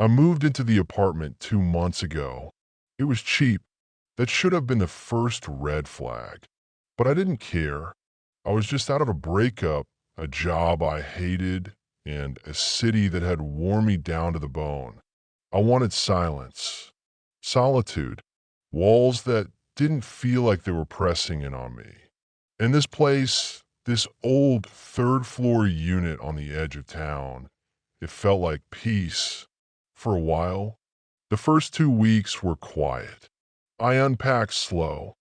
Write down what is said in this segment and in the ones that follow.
I moved into the apartment 2 months ago. It was cheap. That should have been the first red flag. But I didn't care. I was just out of a breakup, a job I hated, and a city that had worn me down to the bone. I wanted silence, solitude, walls that didn't feel like they were pressing in on me. And this place, this old third floor unit on the edge of town, it felt like peace. For a while, the first 2 weeks were quiet. I unpacked slow,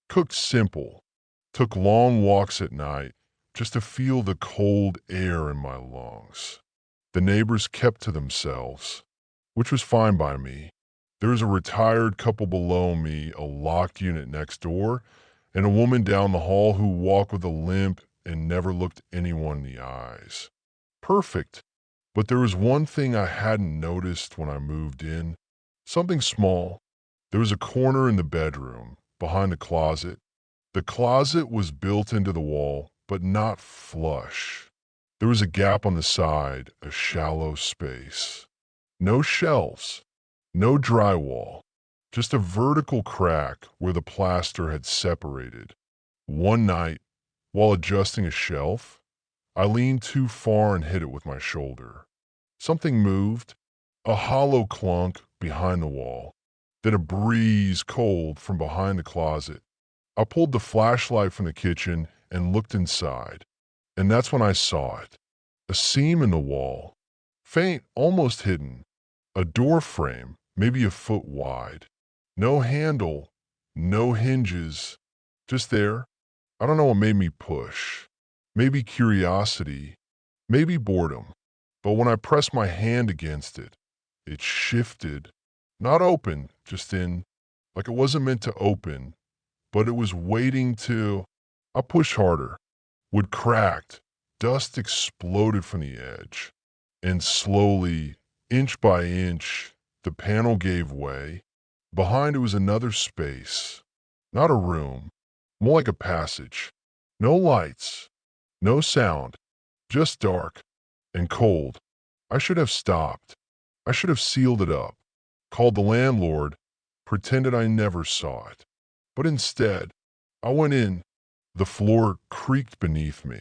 cooked simple, took long walks at night just to feel the cold air in my lungs. The neighbors kept to themselves, which was fine by me. There was a retired couple below me, a locked unit next door, and a woman down the hall who walked with a limp and never looked anyone in the eyes. Perfect. But there was one thing I hadn't noticed when I moved in. Something small. There was a corner in the bedroom, behind the closet. The closet was built into the wall, but not flush. There was a gap on the side, a shallow space. No shelves, no drywall, just a vertical crack where the plaster had separated. One night, while adjusting a shelf, I leaned too far and hit it with my shoulder. Something moved, a hollow clunk behind the wall, then a breeze cold from behind the closet. I pulled the flashlight from the kitchen and looked inside, and that's when I saw it. A seam in the wall, faint, almost hidden. A door frame, maybe a foot wide. No handle, no hinges, just there. I don't know what made me push. Maybe curiosity, maybe boredom. But when I pressed my hand against it, it shifted. Not open, just in, like it wasn't meant to open, but it was waiting to. I pushed harder. Wood cracked. Dust exploded from the edge. And slowly, inch by inch, the panel gave way. Behind it was another space. Not a room, more like a passage. No lights, no sound, just dark and cold. I should have stopped. I should have sealed it up, called the landlord, pretended I never saw it. But instead, I went in. The floor creaked beneath me.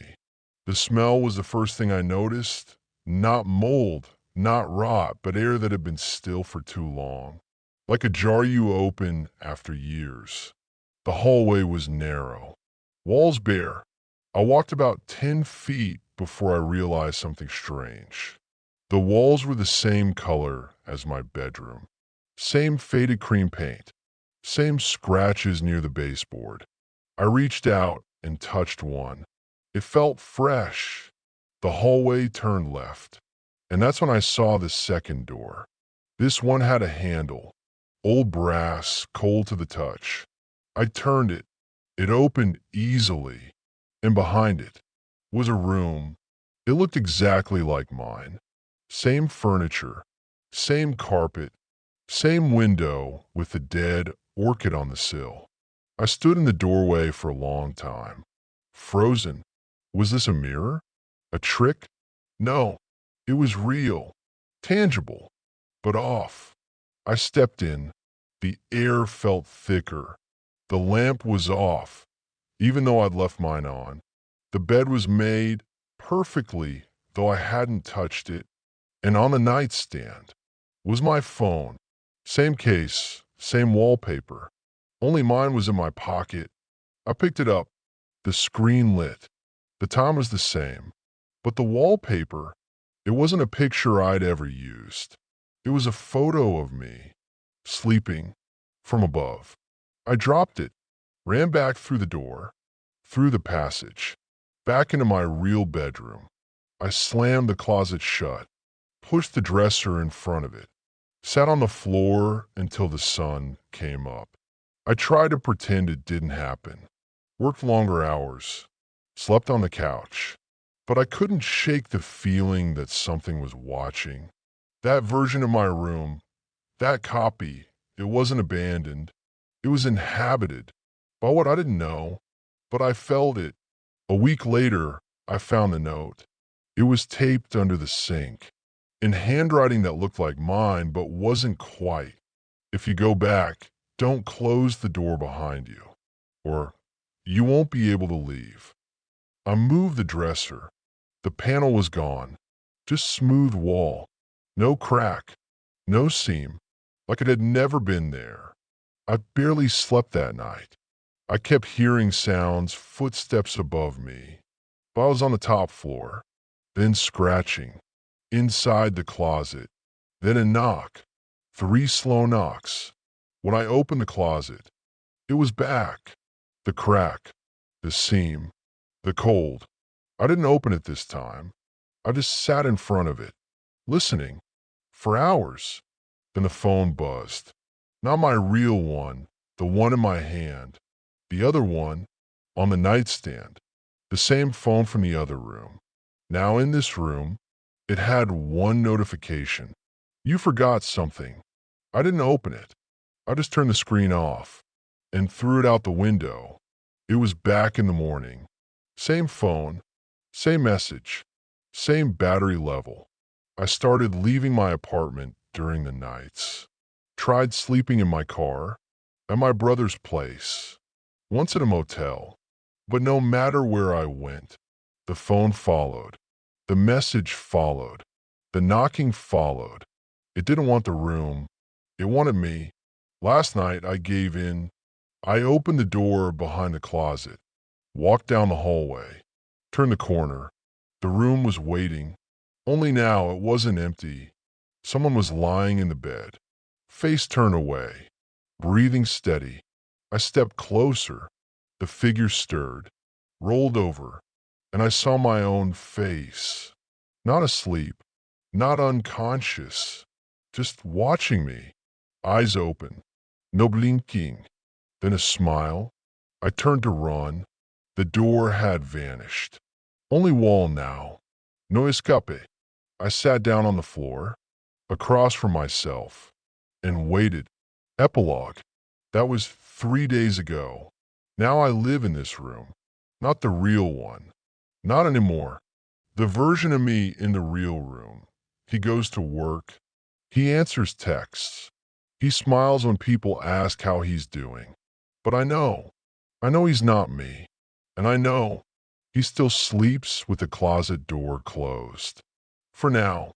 The smell was the first thing I noticed. Not mold, not rot, but air that had been still for too long. Like a jar you open after years. The hallway was narrow. Walls bare. I walked about 10 feet before I realized something strange. The walls were the same color as my bedroom. Same faded cream paint. Same scratches near the baseboard. I reached out and touched one. It felt fresh. The hallway turned left. And that's when I saw the second door. This one had a handle. Old brass, cold to the touch. I turned it. It opened easily. And behind it was a room. It looked exactly like mine. Same furniture. Same carpet. Same window with the dead orchid on the sill. I stood in the doorway for a long time. Frozen. Was this a mirror? A trick? No. It was real. Tangible. But off. I stepped in. The air felt thicker. The lamp was off, even though I'd left mine on. The bed was made perfectly, though I hadn't touched it. And on the nightstand was my phone. Same case, same wallpaper. Only mine was in my pocket. I picked it up. The screen lit. The time was the same. But the wallpaper, it wasn't a picture I'd ever used. It was a photo of me, sleeping, from above. I dropped it, ran back through the door, through the passage, back into my real bedroom. I slammed the closet shut, pushed the dresser in front of it, sat on the floor until the sun came up. I tried to pretend it didn't happen, worked longer hours, slept on the couch, but I couldn't shake the feeling that something was watching. That version of my room, that copy, it wasn't abandoned. It was inhabited by what I didn't know, but I felt it. A week later, I found the note. It was taped under the sink. in handwriting that looked like mine but wasn't quite. If you go back, don't close the door behind you, or you won't be able to leave. I moved the dresser. The panel was gone. Just smooth wall. No crack. No seam. Like it had never been there. I barely slept that night. I kept hearing sounds, footsteps above me. But I was on the top floor. Then scratching. Inside the closet. Then a knock. 3 slow knocks. When I opened the closet, it was back. The crack. The seam. The cold. I didn't open it this time. I just sat in front of it, listening, for hours. Then the phone buzzed. Not my real one, the one in my hand. The other one, on the nightstand. The same phone from the other room. Now in this room, it had one notification. You forgot something. I didn't open it. I just turned the screen off and threw it out the window. It was back in the morning. Same phone, same message, same battery level. I started leaving my apartment during the nights. Tried sleeping in my car, at my brother's place, once at a motel. But no matter where I went, the phone followed. The message followed. The knocking followed. It didn't want the room. It wanted me. Last night I gave in. I opened the door behind the closet, walked down the hallway, turned the corner. The room was waiting. Only now it wasn't empty. Someone was lying in the bed, face turned away, breathing steady. I stepped closer. The figure stirred, rolled over, and I saw my own face. Not asleep, not unconscious, just watching me, eyes open, no blinking. Then a smile. I turned to run. The door had vanished. Only wall now. No escape. I sat down on the floor, across from myself, and waited. Epilogue. That was 3 days ago. Now I live in this room. Not the real one. Not anymore. The version of me in the real room. He goes to work. He answers texts. He smiles when people ask how he's doing. But I know he's not me. And I know he still sleeps with the closet door closed. For now.